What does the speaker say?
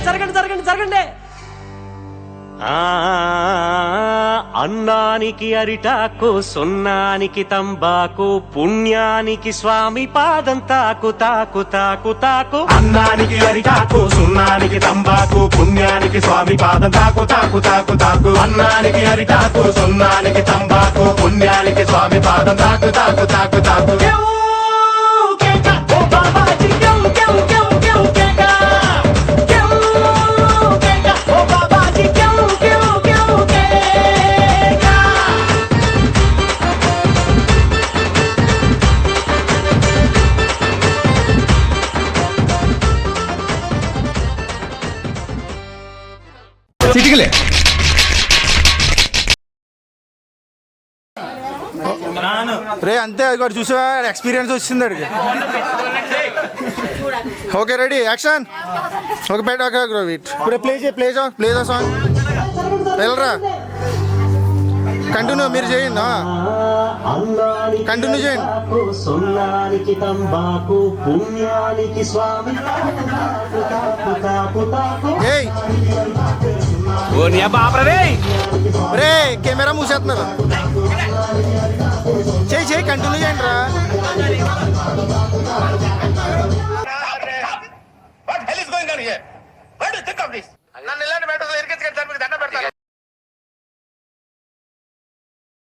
జరగండి జరగండి జరగండి. అన్నానికి అరిటాకు, సున్నానికి తంబాకు, పుణ్యానికి స్వామి పాదం తాకు తాకు తాకు తాకు. అన్నానికి అరిటాకు, సున్నానికి తంబాకు, పుణ్యానికి స్వామి పాదం తాకు తాకు తాకు తాకు. అన్నానికి అరిటాకు, సున్నానికి తంబాకు, పుణ్యానికి స్వామి పాదం తాకు తాకు తాకు తాకు. చిటికలే రే అంతే. అది కూడా చూసా, ఎక్స్పీరియన్స్ వచ్చింది అడిగి. Okay ready action. ఓకే బయట ఇప్పుడు ప్లే సాంగ్ వెళ్ళరా. కంటిన్యూ మీరు చేయండి, కంటిన్యూ చేయండి. సున్నానికి తంబాకు, పుణ్యానికి స్వామి. రే కెమెరా మూసేస్తున్నారు. చేయి కంటిన్యూ చేయండి రా.